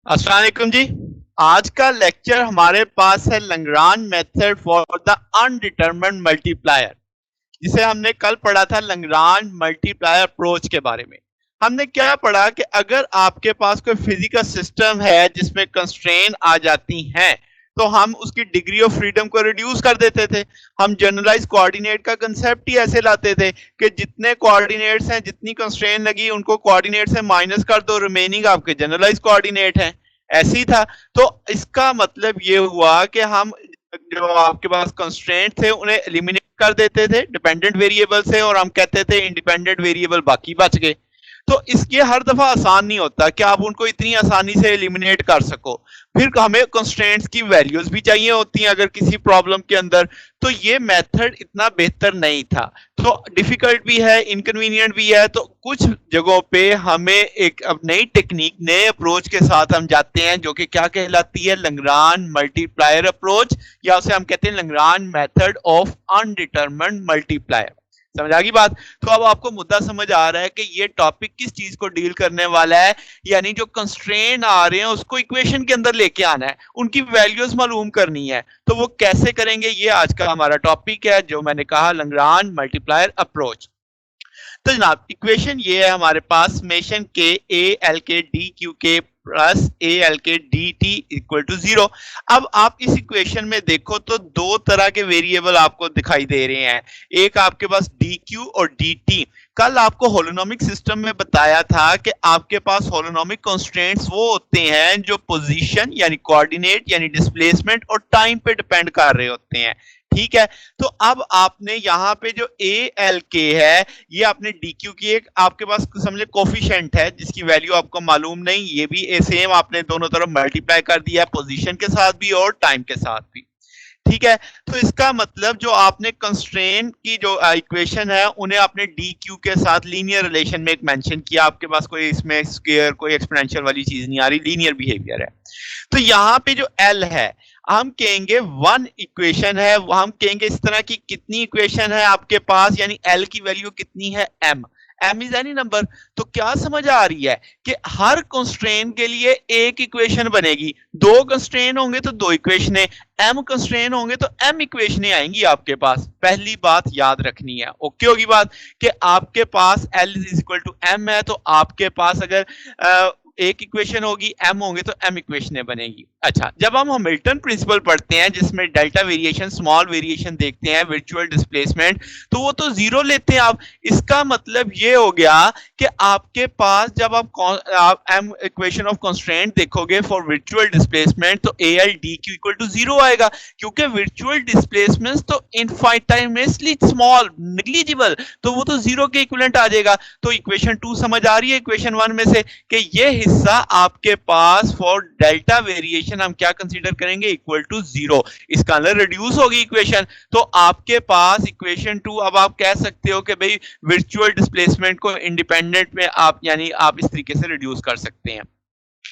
अस्सलाम वालेकुम जी। आज का लेक्चर हमारे पास है Lagrange method for the undetermined multiplier, जिसे हमने कल पढ़ा था लैग्रांज मल्टीप्लायर अप्रोच के बारे में। हमने क्या पढ़ा कि अगर आपके पास कोई फिजिकल सिस्टम है जिसमें कंस्ट्रेन आ जाती हैं, तो हम उसकी डिग्री ऑफ फ्रीडम को रिड्यूस कर देते थे। हम जनरलाइज कोऑर्डिनेट का कंसेप्ट ही ऐसे लाते थे कि जितने कोऑर्डिनेट्स हैं, जितनी कंस्ट्रेन लगी, उनको कोऑर्डिनेट से माइनस कर दो, रिमेनिंग आपके जनरलाइज कोऑर्डिनेट हैं। ऐसे ही था। तो इसका मतलब ये हुआ कि हम जो आपके पास कंस्ट्रेंट थे उन्हें एलिमिनेट कर देते थे डिपेंडेंट वेरिएबल से, और हम कहते थे इंडिपेंडेंट वेरिएबल बाकी बच गए। तो इसके हर दफा आसान नहीं होता कि आप उनको इतनी आसानी से एलिमिनेट कर सको। फिर हमें कंस्ट्रेंट्स की वैल्यूज भी चाहिए होती हैं अगर किसी प्रॉब्लम के अंदर। तो ये मेथड इतना बेहतर नहीं था, तो डिफिकल्ट भी है, इनकन्वीनियंट भी है। तो कुछ जगहों पे हमें एक अब नई टेक्निक, नए अप्रोच के साथ हम जाते हैं, जो कि क्या कहलाती है, लैग्रांज मल्टीप्लायर अप्रोच, या उसे हम कहते हैं लैग्रांज मेथड ऑफ अनडिटरमिन्ड मल्टीप्लायर। समझ आ गई बात? तो अब आपको मुद्दा समझ आ रहा है कि ये टॉपिक किस चीज को डील करने वाला है। यानी जो कंस्ट्रेन आ रहे हैं उसको इक्वेशन के अंदर लेके आना है, उनकी वैल्यूज मालूम करनी है। तो वो कैसे करेंगे, ये आज का हमारा टॉपिक है, जो मैंने कहा लैग्रांज मल्टीप्लायर अप्रोच। तो जनाब इक्वेशन ये है हमारे पास, समेशन के ए एल के डी क्यू के प्लस ए एल के डी टी इक्वल टू 0। अब आप इस इक्वेशन में देखो तो दो तरह के वेरिएबल आपको दिखाई दे रहे हैं। एक आपके पास डी क्यू और डी टी। कल आपको होलोनोमिक सिस्टम में बताया था कि आपके पास होलोनोमिक कॉन्स्टेंट्स वो होते हैं जो पोजीशन यानी कोऑर्डिनेट यानी डिस्प्लेसमेंट और टाइम पे डिपेंड कर रहे होते हैं। ठीक है। तो अब आपने यहाँ पे जो ए एल के है, ये आपने डी क्यू की एक आपके पास समझे कोफिशिएंट है जिसकी वैल्यू आपको मालूम नहीं, ये भी सेम आपने दोनों तरफ मल्टीप्लाई कर दिया, पोजीशन के साथ भी और टाइम के साथ भी। ठीक है। तो इसका मतलब जो आपने कंस्ट्रेन की जो इक्वेशन है उन्हें आपने डी क्यू के साथ लीनियर रिलेशन में एक मेंशन किया। आपके पास कोई इसमें स्क्वायर कोई एक्सपोनेंशियल वाली चीज नहीं आ रही, लीनियर बिहेवियर है। तो यहाँ पे जो एल है, हम कहेंगे वन इक्वेशन है। हम कहेंगे इस तरह की कितनी इक्वेशन है आपके पास, यानी एल की वैल्यू कितनी है, m. M is any number. तो क्या समझ आ रही है कि हर कंस्ट्रेन के लिए एक इक्वेशन बनेगी, दो कंस्ट्रेन होंगे तो दो इक्वेशनें, एम कंस्ट्रेन होंगे तो एम इक्वेशनें आएंगी आपके पास। पहली बात याद रखनी है, ओके होगी बात, कि आपके पास L is equal to M है, तो आपके पास अगर एक इक्वेशन होगी, एम होंगे तो एम इक्वेशनें बनेगी। अच्छा, जब हम हैमिल्टन प्रिंसिपल पढ़ते हैं जिसमें डेल्टा वेरिएशन स्मॉल वेरिएशन देखते हैं, वर्चुअल डिस्प्लेसमेंट, तो वो तो जीरो लेते हैं आप। इसका मतलब ये हो गया कि आपके पास जब आप एम इक्वेशन ऑफ कंस्ट्रेंट देखोगे फॉर वर्चुअल डिस्प्लेसमेंट, तो a l d q equal to 0 आएगा, क्योंकि वर्चुअल डिस्प्लेसमेंट तो इनफाइनाइटली स्मॉल, निग्लिजिबल, तो वो तो 0 के इक्विवेलेंट आ जाएगा। तो इक्वेशन 2 समझ आ रही है इक्वेशन 1 में से, कि ये हिस्सा आपके पास फॉर डेल्टा वेरिएशन हम क्या कंसीडर करेंगे, इक्वल टू 0। इसका अंदर रिड्यूस होगी इक्वेशन। तो आपके पास इक्वेशन 2, अब आप कह सकते हो कि भाई वर्चुअल डिस्प्लेसमेंट को इंडिपेंडेंट में आप यानी आप इस तरीके से रिड्यूस कर सकते हैं।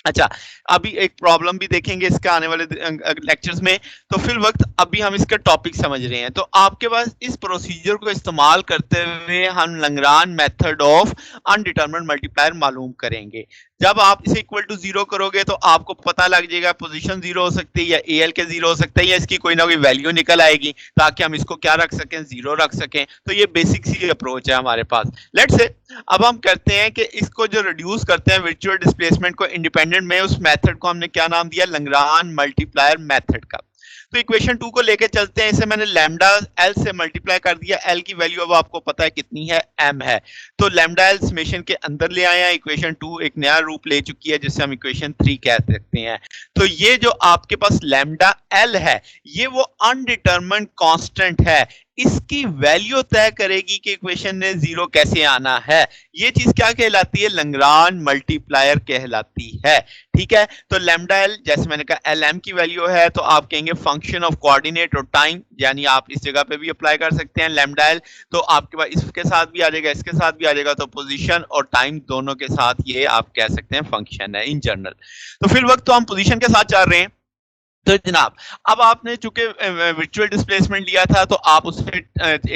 अच्छा, अभी एक प्रॉब्लम भी देखेंगे इसके आने वाले लेक्चर्स में। तो फिल वक्त अभी हम इसका टॉपिक समझ रहे हैं। तो आपके पास इस प्रोसीजर को इस्तेमाल करते हुए हम लैग्रांज मेथड ऑफ अनडिटरमिन्ड मल्टीप्लायर मालूम करेंगे। जब आप इसे इक्वल टू 0 करोगे तो आपको पता लग जाएगा पोजीशन 0 हो सकती है, या ए एल के 0 हो सकता है, या इसकी कोई ना कोई वैल्यू निकल आएगी, ताकि हम इसको क्या रख सकें, 0 रख सकें। तो ये बेसिक सी अप्रोच है हमारे पास। लेट्स से अब हम करते हैं कि इसको जो रिड्यूस करते हैं वर्चुअल डिस्प्लेसमेंट को इंडिपेंडेंट में, उस मेथड को हमने क्या नाम दिया, लैग्रांज मल्टीप्लायर मेथड का। तो इक्वेशन 2 को लेके चलते हैं। इसे मैंने लैम्डा एल से मल्टीप्लाई कर दिया। एल की वैल्यू अब आपको पता है कितनी है, एम है। तो लैम्डा एल समेशन के अंदर ले आए हैं। इक्वेशन 2 एक नया रूप ले चुकी है जिसे हम इक्वेशन 3 कह सकते हैं। तो ये जो आपके पास लैम्डा एल है, ये वो अनडिटरमिन्ड कांस्टेंट है। इसकी वैल्यू तय करेगी कि इक्वेशन में 0 कैसे आना है। ये चीज क्या कहलाती है, लैग्रांज मल्टीप्लायर कहलाती है। ठीक है। तो लैम्डा एल, जैसे मैंने कहा एल एम की वैल्यू है, तो आप कहेंगे फंक्शन ऑफ कोऑर्डिनेट और टाइम, यानी आप इस जगह पे भी अप्लाई कर सकते हैं लैम्डा एल। तो आपके पास इसके साथ भी आ जाएगा, इसके साथ भी आ जाएगा, तो पोजीशन और टाइम दोनों के साथ ये आप कह सकते हैं फंक्शन है इन जनरल। तो फिर वक्त तो हम पोजीशन के साथ चल रहे हैं। तो जनाब, अब आपने चूंकि वर्चुअल डिस्प्लेसमेंट लिया था तो आप उसे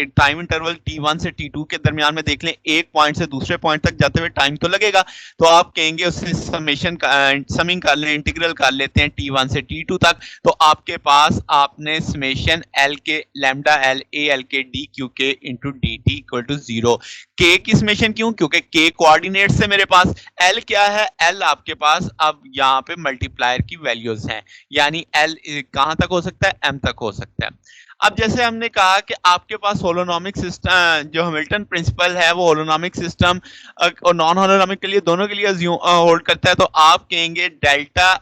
टाइम इंटरवल t1 से t2 के दरमियान में देख लें, एक पॉइंट से दूसरे पॉइंट तक जाते हुए टाइम तो लगेगा, तो आप कहेंगे उससे समिंग कर लें, इंटीग्रल कर लेते हैं t1 से t2 तक, तो आपके पास आपने समेशन l के लैम्डा l a l के d q के into D t equal to 0। k की समेशन क्यों? क्योंकि k कोऑर्डिनेट से मेरे पास, l क्या है? l आपके पास अब यहाँ पे मल्टीप्लायर की वैल्यूज हैं, यानी एल कहां तक हो सकता है? एम तक हो सकता है। अब जैसे हमने कहा कि आपके पास होलोनोमिक सिस्टम, जो हैमिल्टन प्रिंसिपल है वो होलोनोमिक सिस्टम और नॉन होलोनोमिक के लिए, दोनों के लिए होल्ड करता है, तो आप कहेंगे डेल्टा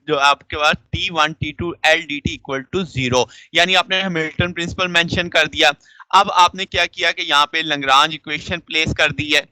जो आपके पास t1 t2 l dt equal to 0, यानी आपने हैमिल्टन प्रिंसिपल मेंशन कर दिया। अब आपने क्या किया कि यहाँ पे लैग्रांज इक्वेशन प्लेस कर दी है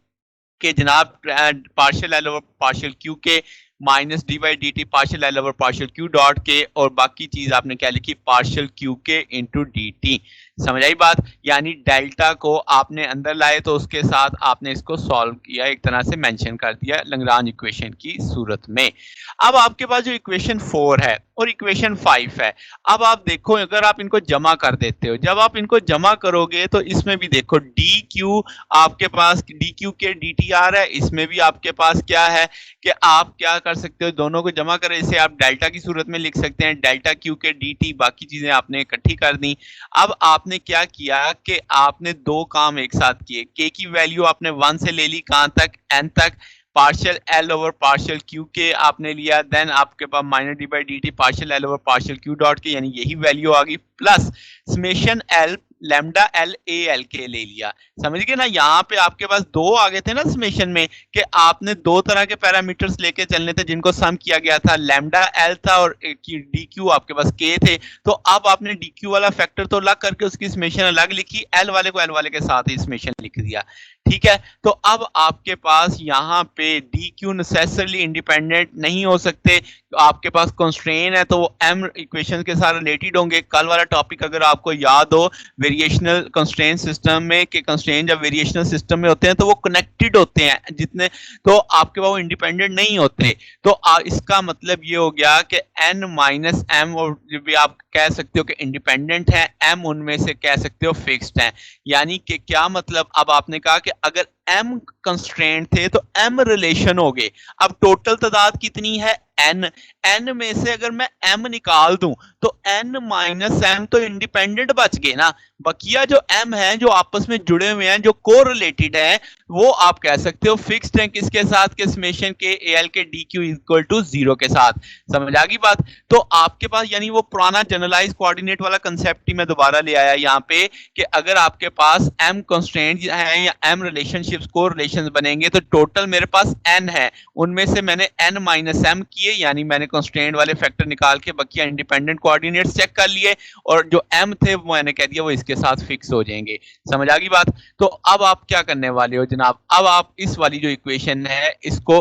कि जनाब partial L over partial Q K minus D by D T partial L over partial Q dot K, और बाकी चीज आपने क्या लिखी? Partial Q K into D T. समझ आई बात? यानी डेल्टा को आपने अंदर लाए तो उसके साथ आपने इसको सॉल्व किया, एक तरह से मेंशन कर दिया लैग्रांज इक्वेशन की सूरत में। अब आपके पास जो इक्वेशन 4 है और इक्वेशन 5 है, अब आप देखो अगर आप इनको जमा कर देते हो, जब आप इनको जमा करोगे तो इसमें भी देखो डी क्यू आपके पास डी क्यू के डी टी आर है, इसमें भी आपके पास क्या है कि आप क्या कर सकते हो, दोनों को जमा करें, इसे आप डेल्टा की सूरत में लिख सकते हैं, डेल्टा क्यू के डी टी, बाकी चीजें आपने इकट्ठी कर दी। अब आपने क्या किया कि आपने दो काम एक साथ किए, के की वैल्यू आपने 1 से ले ली, कहां तक? एन तक, partial L over partial Q K आपने लिया, देन आपके पास minus D by D T partial L over partial Q dot K, यानी यही वैल्यू आ गई, plus summation L lambda L A L K ले लिया। समझ गए ना? यहाँ पे आपके पास दो आ गए थे ना समेशन में, कि आपने दो तरह के पैरामीटर्स लेके चलने थे जिनको सम किया गया था, लैम्डा एल था और डी क्यू आपके पास के थे, तो अब आपने डी क्यू वाला फैक्टर तो अलग करके उसकी समेशन अलग लिखी, एल वाले को एल वाले के साथ ही समेशन लिख दिया। ठीक है, तो अब आपके पास यहाँ पे डी क्यू नेसेसरली इंडिपेंडेंट नहीं हो सकते, आपके पास कंस्ट्रेन है तो वो एम इक्वेशन के साथ रिलेटेड होंगे। कल वाला टॉपिक अगर आपको याद हो वेरिएशनल कंस्ट्रेन सिस्टम में, कि कंस्ट्रेन जब वेरिएशनल सिस्टम में होते हैं तो वो कनेक्टेड होते हैं जितने, तो आपके पास वो इंडिपेंडेंट नहीं होते, तो इसका मतलब ये हो गया कि एन माइनस एम भी आप कह सकते हो कि इंडिपेंडेंट है, एम उनमें से कह सकते हो फिक्स्ड है। यानी कि क्या मतलब? अब आपने कहा कि अगर एम कंस्ट्रेंट थे तो एम रिलेशन हो गए। अब टोटल तादाद कितनी है? एन। एन में से अगर मैं एम निकाल दूं तो एन माइनस एम तो इंडिपेंडेंट बच गए ना, बकिया जो एम है जो आपस में जुड़े हुए हैं, जो कोरिलेटेड है, वो आप कह सकते हो फिक्स्ड है। किसके साथ? के समेशन के ए एल के डी क्यू इक्वल टू 0 के साथ। समझ आ गई बात? तो आपके पास यानी वो पुराना जनरलाइज कोऑर्डिनेट वाला कंसेप्ट ही मैं दोबारा ले आया यहाँ पे, कि अगर आपके पास एम कंस्ट्रेंट है या एम रिलेशनशिप्स को रिलेशंस बनेंगे तो टोटल मेरे पास एन है, उनमें से मैंने एन माइनस एम किए, यानी मैंने कंस्ट्रेंट वाले फैक्टर निकाल के बकिया इंडिपेंडेंट कोऑर्डिनेट्स चेक कर लिए, और जो एम थे वो मैंने कह दिया वो इसके साथ फिक्स हो जाएंगे। समझ आ गई बात? तो अब आप क्या करने वाले हो जनाब? अब आप इस वाली जो इक्वेशन है इसको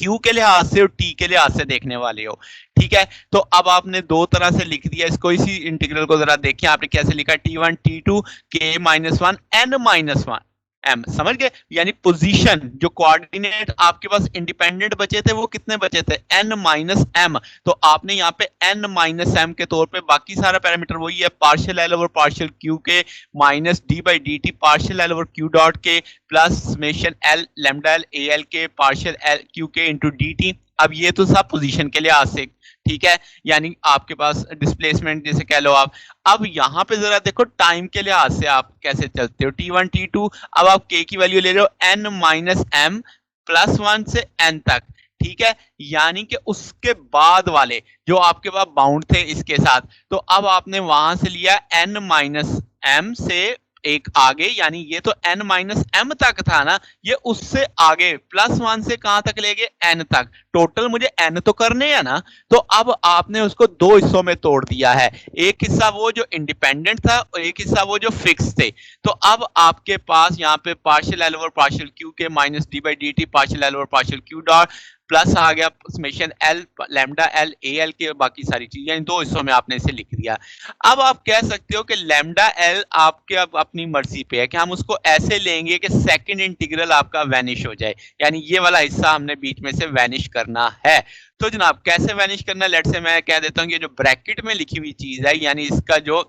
Q के लिहाज से और T के लिहाज से देखने वाले हो। ठीक है, तो अब आपने दो तरह से लिख दिया इसको, इसी इंटीग्रल को जरा देखिए आपने कैसे लिखा, T1 T2 K minus 1 N minus 1 m. समझ गए? यानी पोजीशन जो कोऑर्डिनेट आपके पास इंडिपेंडेंट बचे थे वो कितने बचे थे? N minus m. तो आपने यहाँ पे एन माइनस एम के तौर पे, बाकी सारा पैरामीटर वही है, partial L over partial Q K minus D by D T partial L over Q dot K plus summation L lambda L A L K partial L Q K into D T. अब ये तो सब position के लिहाज से, ठीक है, यानी आपके पास डिस्प्लेसमेंट जैसे कह लो आप। अब यहां पे जरा देखो टाइम के लिहाज से आप कैसे चलते हो, T1 T2, अब आप K की वैल्यू ले रहे हो n माइनस एम प्लस 1 से n तक। ठीक है, यानी कि उसके बाद वाले जो आपके पास बाउंड थे इसके साथ, तो अब आपने वहां से लिया n माइनस एम से एक आगे, यानी ये तो n माइनस एम तक था ना, ये उससे आगे प्लस 1 से कहां तक ले गए? n तक। टोटल मुझे n तो करने हैं ना, तो अब आपने उसको दो हिस्सों में तोड़ दिया है, एक हिस्सा वो जो इंडिपेंडेंट था और एक हिस्सा वो जो फिक्स थे। तो अब आपके पास यहाँ पे partial L over partial Q K minus D by D T partial L over partial Q dot plus आ गया summation L lambda L A L K, बाकी सारी चीजें इन दो हिस्सों में आपने इसे लिख दिया। अब आप कह सकते हो कि लैम्डा एल आपके अब अपनी मर्जी पे है कि हम उसको ऐसे लेंगे कि सेकंड इंटीग्रल आपका वैनिश हो जाए, यानी ये वाला हिस्सा हमने बीच में से वैनिश करना है। तो जनाब कैसे वैनिश करना है, लेट से मैं कह देता हूँ कि जो ब्रैकेट में लिखी हुई चीज है, यानी इसका जो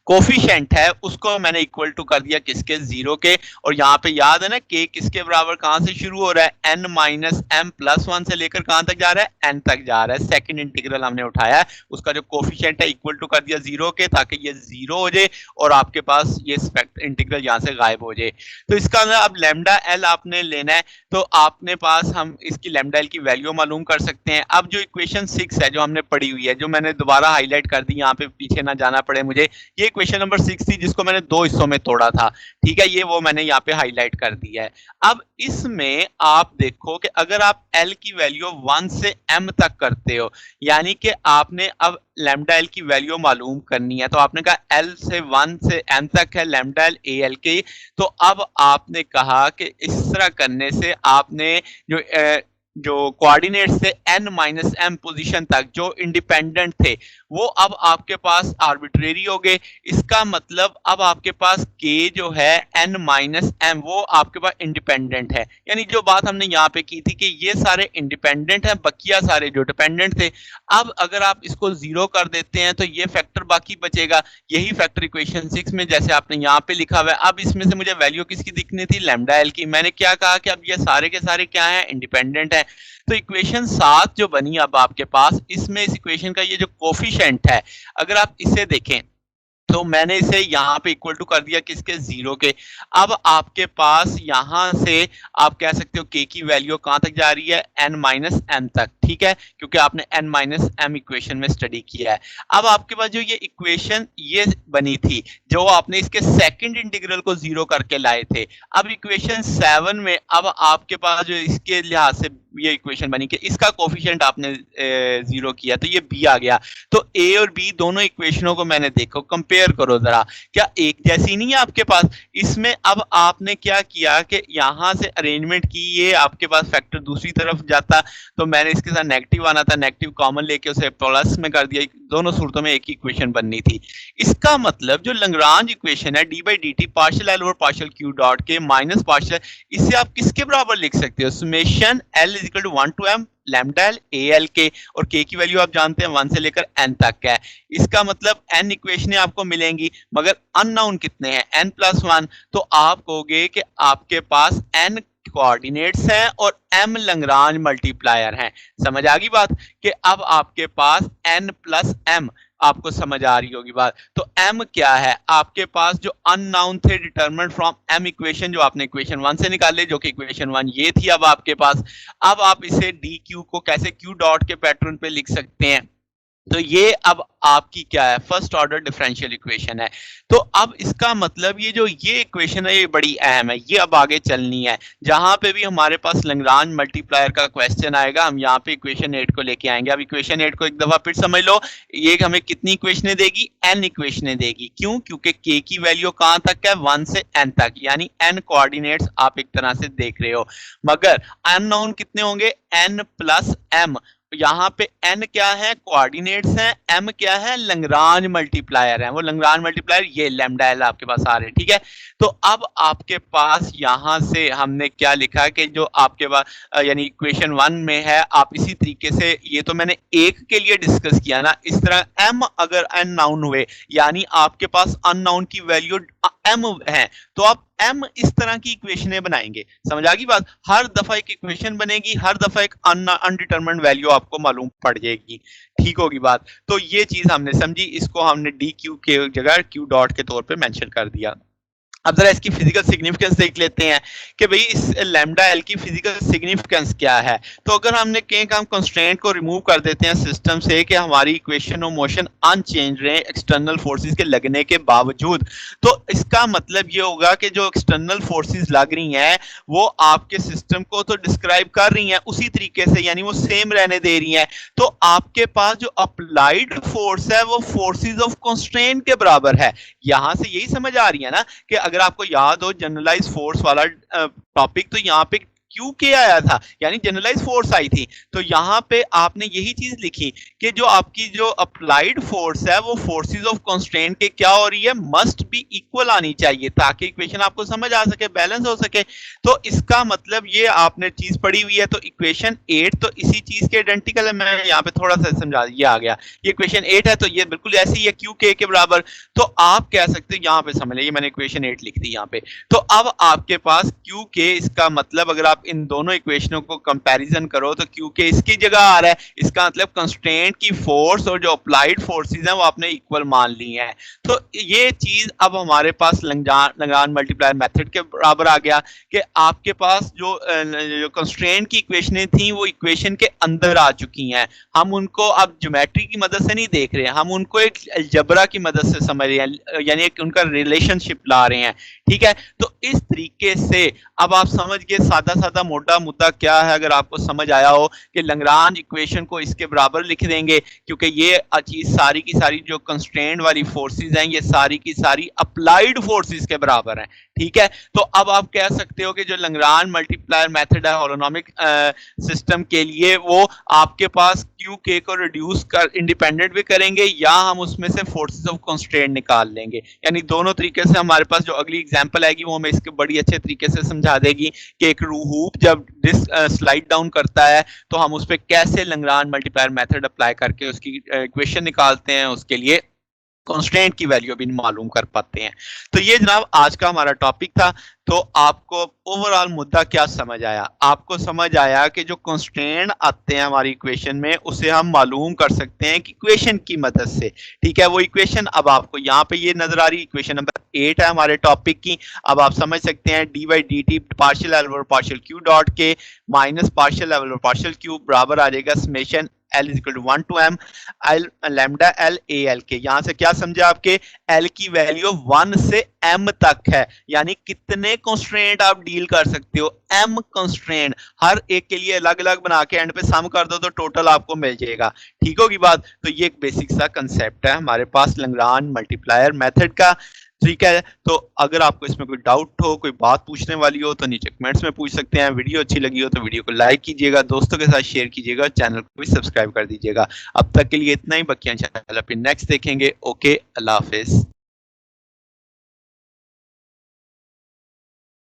कोफिशिएंट है उसको मैंने इक्वल टू कर दिया किसके, जीरो के। और यहाँ पे याद है ना के किसके बराबर कहां से शुरू हो रहा है, n minus m plus one से लेकर कहां तक जा रहा है, n तक जा रहा है। सेकंड इंटीग्रल हमने उठाया है, उसका जो कोफिशिएंट है इक्वल टू कर दिया जीरो के, ताकि ये जीरो हो जाए और आपके पास ये इंटीग्रल यहाँ से गायब हो जाए। तो इसका अब लैम्डा एल आपने लेना है, तो आपने पास हम इसकी लैम्डा एल की वैल्यू मालूम कर सकते हैं। अब जो इक्वेशन 6 है जो हमने पढ़ी हुई है, जो मैंने दोबारा हाईलाइट कर दी, यहाँ पे पीछे ना जाना पड़े मुझे, ये इक्वेशन नंबर 6 थी जिसको मैंने दो हिस्सों में तोड़ा था, ठीक है, ये वो मैंने यहाँ पे हाईलाइट कर दिया है। अब इसमें आप देखो कि अगर आप L की वैल्यू 1 से M तक करते हो, यानी कि आपने अब लैम्डा एल की वैल्यू मालूम करनी है, तो आपने कहा L से 1 से M तक है लैम्डा एल ए एल की, तो अब आपने कहा कि इस तरह करने से आपने जो कोऑर्डिनेट से n माइनस एम पोजिशन तक जो इंडिपेंडेंट थे वो अब आपके पास आर्बिट्रेरी हो गए। इसका मतलब अब आपके पास k जो है n माइनस एम वो आपके पास इंडिपेंडेंट है, यानी जो बात हमने यहाँ पे की थी कि ये सारे इंडिपेंडेंट हैं, बकिया सारे जो डिपेंडेंट थे। अब अगर आप इसको जीरो कर देते हैं तो ये फैक्टर बाकी बचेगा, यही फैक्टर इक्वेशन 6 में जैसे आपने यहाँ पे लिखा हुआ है। अब इसमें से मुझे वैल्यू किसकी दिखनी थी, लैम्डा एल की। मैंने क्या कहा कि अब ये सारे के सारे क्या है, इंडिपेंडेंट है। तो इक्वेशन 7 जो बनी अब आपके पास, इसमें इस इक्वेशन का ये जो कोफिशिएंट है, अगर आप इसे देखें तो मैंने इसे यहाँ पे इक्वल टू कर दिया किसके, जीरो के। अब आपके पास यहाँ से आप कह सकते हो के की वैल्यू कहां तक जा रही है, n माइनस एम तक, ठीक है, क्योंकि आपने n माइनस एम इक्वेशन में स्टडी किया है। अब आपके पास जो ये इक्वेशन ये बनी थी, जो आपने इसके सेकंड इंटीग्रल को जीरो करके लाए थे, अब इक्वेशन 7 में अब आपके पास जो इसके लिहाज से ये इक्वेशन बनी कि इसका कोफिशिएंट आपने जीरो किया, तो ये b आ गया। तो a और b दोनों इक्वेशनों को मैंने देखो, कंपेयर करो जरा, क्या एक जैसी नहीं है आपके पास। इसमें अब आपने क्या किया कि यहां से अरेंजमेंट की, ये आपके पास फैक्टर दूसरी तरफ जाता, तो मैंने इसके साथ नेगेटिव आना था, नेगेटिव कॉमन लेके उसे प्लस में कर दिया। दोनों सूरतों में एक ही इक्वेशन बननी थी। इसका मतलब जो लैग्रांज इक्वेशन है d by D T partial L over partial Q dot k minus partial, इसे आप किसके बराबर लिख सकते हो, summation l is equal to 1 to m lambda L A L k, और के की वैल्यू आप जानते हैं 1 से लेकर n तक है। इसका मतलब n इक्वेशनें आपको मिलेंगी, मगर अननोन कितने हैं, n प्लस 1। तो आप कहोगे कि आपके पास n कोऑर्डिनेट्स हैं और m लैग्रांज मल्टीप्लायर हैं। समझ आ गई बात कि अब आपके पास n प्लस m, आपको समझ आ रही होगी बात। तो m क्या है, आपके पास जो अननाउन थे डिटरमिनेंट फ्रॉम m इक्वेशन, जो आपने इक्वेशन 1 से निकाले, जो कि इक्वेशन 1 ये थी अब आपके पास। अब आप इसे dq को कैसे q डॉट के पैटर्न पे लिख सकते हैं, तो ये अब आपकी क्या है, फर्स्ट ऑर्डर डिफरेंशियल इक्वेशन है। तो अब इसका मतलब ये जो ये इक्वेशन है ये बड़ी अहम है, ये अब आगे चलनी है। जहां पे भी हमारे पास लैग्रांज मल्टीप्लायर का क्वेश्चन आएगा, हम यहाँ पे इक्वेशन 8 को लेके आएंगे। अब इक्वेशन 8 को एक दफा फिर समझ लो, ये हमें कितनी इक्वेशनें देगी, n इक्वेशनें देगी। क्यों, क्योंकि k की वैल्यू कहां तक है, 1 से n तक, यानी n कोऑर्डिनेट्स आप एक तरह से देख रहे हो। मगर अननोन कितने होंगे, n प्लस m। यहाँ पे n क्या है, कोऑर्डिनेट्स हैं, m क्या है, लैग्रांज मल्टीप्लायर है। वो लैग्रांज मल्टीप्लायर ये लैम्डा एल आपके पास आ रहे हैं, ठीक है। तो अब आपके पास यहाँ से हमने क्या लिखा कि जो आपके पास यानी इक्वेशन 1 में है, आप इसी तरीके से, ये तो मैंने एक के लिए डिस्कस किया ना, इस तरह m अगर अननाउन हुए, यानी आपके पास अननाउन की वैल्यू m है, तो आप m इस तरह की इक्वेशनें बनाएंगे। समझ आ गई बात, हर दफा एक इक्वेशन बनेगी, हर दफा एक अनडिटरमिन्ड वैल्यू आपको मालूम पड़ जाएगी, ठीक होगी बात। तो ये चीज हमने समझी, इसको हमने डी क्यू के जगह क्यू डॉट के तौर पे मेंशन कर दिया। अब जरा इसकी फिजिकल सिग्निफिकेंस देख लेते हैं कि भाई इस लैम्डा एल की फिजिकल सिग्निफिकेंस क्या है। तो अगर हमने कहीं हम कंस्ट्रेंट को रिमूव कर देते हैं सिस्टम से कि हमारी इक्वेशन ऑफ मोशन अनचेंज रहे एक्सटर्नल फोर्सेस के लगने के बावजूद, तो इसका मतलब ये होगा कि जो एक्सटर्नल फोर्सेस लग रही हैं वो आपके सिस्टम को तो डिस्क्राइब कर रही हैं उसी तरीके से, यानी वो सेम रहने दे रही हैं। तो आपके पास जो अप्लाइड फोर्स है वो फोर्सेस ऑफ कंस्ट्रेंट के बराबर है। यहां से यही समझ आ रही है ना कि अगर आपको याद हो जनरलाइज फोर्स वाला टॉपिक, तो यहाँ पे क्यू के आया था, यानी जनरलाइज फोर्स आई थी। तो यहाँ पे आपने यही चीज लिखी कि जो आपकी जो अप्लाइड फोर्स है वो फोर्सेस ऑफ कंस्ट्रेंट के क्या हो रही है, मस्ट बी इक्वल आनी चाहिए, ताकि इक्वेशन आपको समझ आ सके, बैलेंस हो सके। तो इसका मतलब ये आपने चीज पढ़ी हुई है, तो इक्वेशन 8 तो इसी चीज के आइडेंटिकल है। मैं यहाँ पे थोड़ा सा समझा, ये आ गया, ये इक्वेशन 8 है तो ये बिल्कुल ऐसी है क्यू के बराबर। तो आप कह सकते हो, यहाँ पे समझ लीजिए मैंने इक्वेशन 8 लिख दी यहाँ पे। तो अब आपके पास क्यू के, इसका मतलब अगर आप इन दोनों इक्वेशनों को कंपैरिजन करो तो क्यू के इसकी जगह आ रहा है, इसका मतलब कंस्ट्रेंट की फोर्स और जो अप्लाइड फोर्सेस हैं वो आपने इक्वल मान ली हैं। तो ये चीज अब हमारे पास लैग्रांज मल्टीप्लायर मेथड के बराबर आ गया कि आपके पास जो कंस्ट्रेंट की इक्वेशनें थी वो इक्वेशन के अंदर आ चुकी हैं। हम उनको अब ज्योमेट्री की मदद से नहीं देख रहे हैं, हम उनको एक अलजबरा की मदद से समझ रहे हैं, यानी एक उनका रिलेशनशिप ला रहे हैं। ठीक है, तो इस तरीके से अब आप समझ गए सादा सादा मोटा मुद्दा क्या है। अगर आपको समझ आया हो कि लैग्रांज इक्वेशन को इसके बराबर लिख देंगे, क्योंकि ये चीज सारी की सारी जो कंस्ट्रेंट वाली फोर्सेस हैं ये सारी की सारी अप्लाइड फोर्सेस के बराबर हैं। ठीक है, तो अब आप कह सकते हो कि जो लैग्रांज मल्टीप्लायर मेथड है हॉलोनॉमिक सिस्टम के लिए, वो आपके पास क्यू के को रिड्यूस कर इंडिपेंडेंट भी करेंगे, या हम उसमें से फोर्सेस ऑफ कंस्ट्रेंट निकाल लेंगे। यानी दोनों तरीके से हमारे पास जो अगली एग्जांपल आएगी वो हमें इसके बड़ी अच्छे तरीके से समझा देगी कि एक हूप जब डिस्क स्लाइड डाउन करता है तो हम उस पर कैसे लैग्रांज मल्टीप्लायर मेथड अप्लाई करके उसकी इक्वेशन निकालते हैं, उसके लिए कांस्टेंट की वैल्यू भी मालूम कर पाते हैं। तो ये जनाब आज का हमारा टॉपिक था। तो आपको ओवरऑल मुद्दा क्या समझ आया? आपको समझ आया कि जो कांस्टेंट आते हैं हमारी इक्वेशन में उसे हम मालूम कर सकते हैं कि इक्वेशन की मदद से। ठीक है, वो इक्वेशन अब आपको यहाँ पे ये नजर आ रही, इक्वेशन नंबर 8 है हमारे टॉपिक की। अब आप समझ सकते हैं d by D T partial l और partial Q dot k minus partial l और पार्शियल क्यू बराबर आ जाएगा summation L is equal to 1 to m L lambda L A L के। यहां से क्या समझे आपके, L की वैल्यू 1 से m तक है, यानी कितने कंस्ट्रेंट आप डील कर सकते हो, m कंस्ट्रेंट। हर एक के लिए अलग अलग बना के एंड पे सम कर दो तो टोटल आपको मिल जाएगा। ठीक होगी बात? तो ये एक बेसिक सा कंसेप्ट है हमारे पास लैग्रांज मल्टीप्लायर मेथड का। ठीक है, तो अगर आपको इसमें कोई डाउट हो, कोई बात पूछने वाली हो तो नीचे कमेंट्स में पूछ सकते हैं। वीडियो अच्छी लगी हो तो वीडियो को लाइक कीजिएगा, दोस्तों के साथ शेयर कीजिएगा, चैनल को भी सब्सक्राइब कर दीजिएगा। अब तक के लिए इतना ही, बाकी इंशाल्लाह फिर नेक्स्ट देखेंगे। ओके, अल्लाह हाफिज।